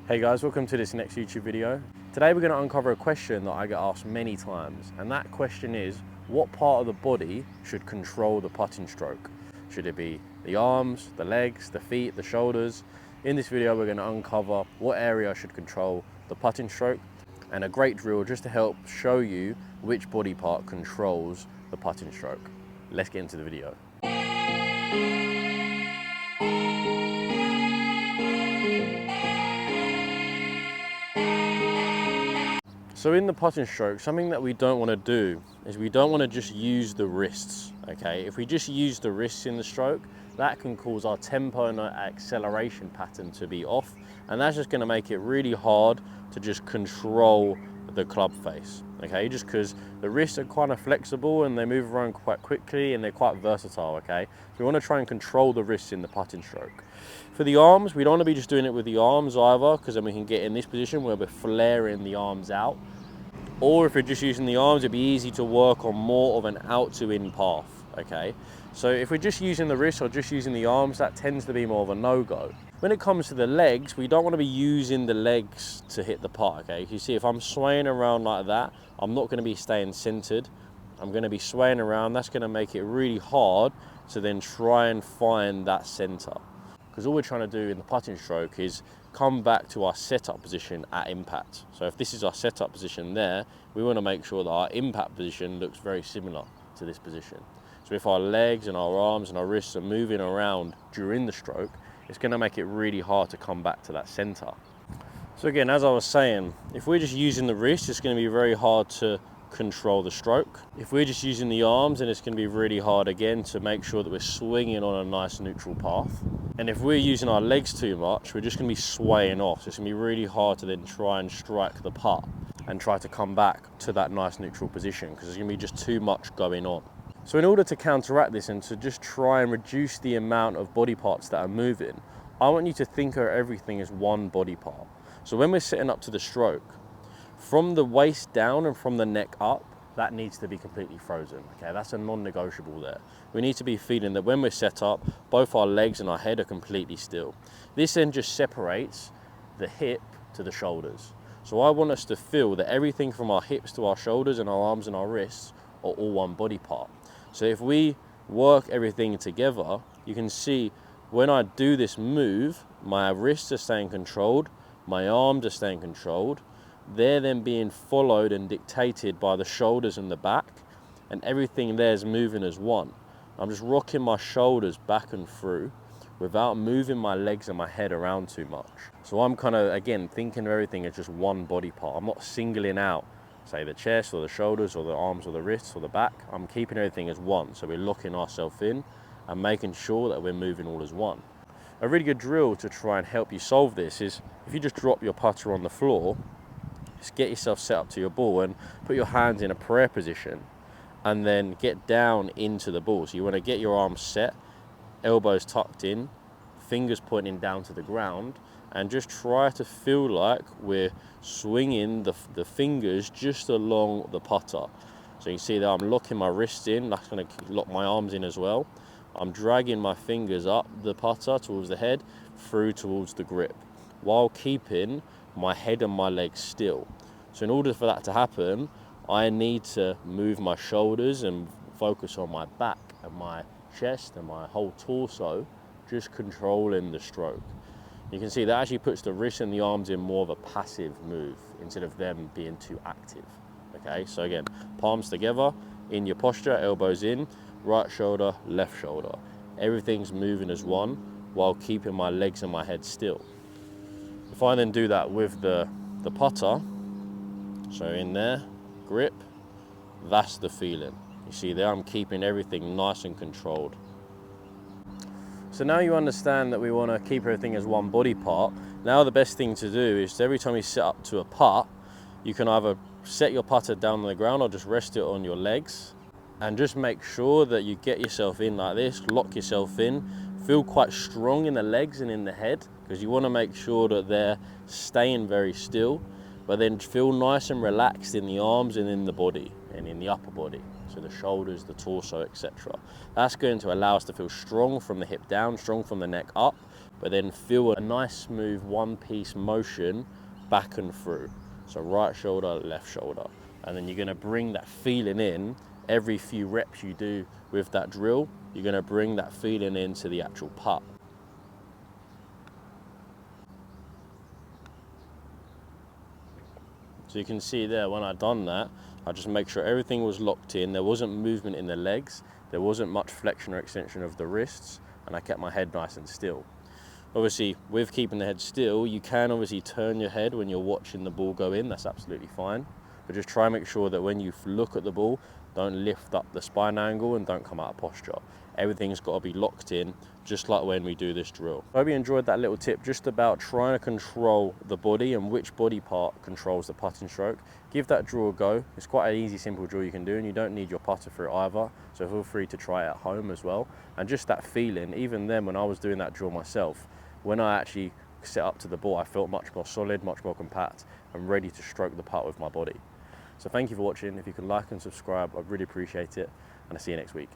Hey guys, welcome to this next YouTube video. Today we're going to uncover a question that I get asked many times, and that question is, what part of the body should control the putting stroke? Should it be the arms, the legs, the feet, the shoulders? In this video we're going to uncover what area should control the putting stroke, and a great drill just to help show you which body part controls the putting stroke. Let's get into the video. So in the putting stroke, something that we don't want to do is we don't want to just use the wrists, okay? If we just use the wrists in the stroke, that can cause our tempo and our acceleration pattern to be off, and that's just going to make it really hard to just control the club face, okay? Just because the wrists are kind of flexible and they move around quite quickly and they're quite versatile, okay? So we want to try and control the wrists in the putting stroke. For the arms, we don't want to be just doing it with the arms either, because then we can get in this position where we're flaring the arms out. Or if we're just using the arms, it'd be easy to work on more of an out to in path, okay? So if we're just using the wrists or just using the arms, that tends to be more of a no-go. When it comes to the legs, we don't want to be using the legs to hit the putt, okay? You see, if I'm swaying around like that, I'm not going to be staying centered. I'm going to be swaying around. That's going to make it really hard to then try and find that center. Because all we're trying to do in the putting stroke is come back to our setup position at impact. So if this is our setup position there, we want to make sure that our impact position looks very similar to this position. So if our legs and our arms and our wrists are moving around during the stroke, it's going to make it really hard to come back to that center. So again, as I was saying, if we're just using the wrist, it's going to be very hard to control the stroke. If we're just using the arms, then it's going to be really hard again to make sure that we're swinging on a nice neutral path. And if we're using our legs too much, we're just going to be swaying off. So it's going to be really hard to then try and strike the putt and try to come back to that nice neutral position, because there's going to be just too much going on. So in order to counteract this and to just try and reduce the amount of body parts that are moving, I want you to think of everything as one body part. So when we're setting up to the stroke, from the waist down and from the neck up, that needs to be completely frozen, okay? That's a non-negotiable there. We need to be feeling that when we're set up, both our legs and our head are completely still. This then just separates the hip to the shoulders. So I want us to feel that everything from our hips to our shoulders and our arms and our wrists are all one body part. So if we work everything together, you can see when I do this move, my wrists are staying controlled, my arms are staying controlled, they're then being followed and dictated by the shoulders and the back, and everything there is moving as one. I'm just rocking my shoulders back and through without moving my legs and my head around too much. So I'm kind of, again, thinking of everything as just one body part. I'm not singling out, say, the chest or the shoulders or the arms or the wrists or the back. I'm keeping everything as one. So we're locking ourselves in and making sure that we're moving all as one. A really good drill to try and help you solve this is if you just drop your putter on the floor, just get yourself set up to your ball and put your hands in a prayer position and then get down into the ball. So you want to get your arms set, elbows tucked in, fingers pointing down to the ground, and just try to feel like we're swinging the fingers just along the putter. So you can see that I'm locking my wrists in, that's going to lock my arms in as well. I'm dragging my fingers up the putter towards the head, through towards the grip, while keeping my head and my legs still. So in order for that to happen, I need to move my shoulders and focus on my back and my chest and my whole torso, just controlling the stroke. You can see that actually puts the wrists and the arms in more of a passive move instead of them being too active. Okay, so again, palms together, in your posture, elbows in, right shoulder, left shoulder. Everything's moving as one while keeping my legs and my head still. If I then do that with the putter, so in there, grip, that's the feeling. You see there, I'm keeping everything nice and controlled. So now you understand that we want to keep everything as one body part. Now the best thing to do is every time you set up to a putt, you can either set your putter down on the ground or just rest it on your legs, and just make sure that you get yourself in like this, lock yourself in, feel quite strong in the legs and in the head, because you want to make sure that they're staying very still, but then feel nice and relaxed in the arms and in the body and in the upper body, so the shoulders, the torso, etc. That's going to allow us to feel strong from the hip down, strong from the neck up, but then feel a nice smooth one-piece motion back and through. So right shoulder, left shoulder. And then you're gonna bring that feeling in every few reps you do with that drill. You're gonna bring that feeling into the actual putt. So you can see there, when I done that, I just make sure everything was locked in. There wasn't movement in the legs. There wasn't much flexion or extension of the wrists, and I kept my head nice and still. Obviously, with keeping the head still, you can obviously turn your head when you're watching the ball go in. That's absolutely fine. But just try and make sure that when you look at the ball, don't lift up the spine angle and don't come out of posture. Everything's got to be locked in, just like when we do this drill. I hope you enjoyed that little tip just about trying to control the body and which body part controls the putting stroke. Give that drill a go. It's quite an easy, simple drill you can do, and you don't need your putter for it either. So feel free to try it at home as well. And just that feeling, even then when I was doing that drill myself, when I actually set up to the ball, I felt much more solid, much more compact, and ready to stroke the putt with my body. So thank you for watching. If you could like and subscribe, I'd really appreciate it, and I'll see you next week.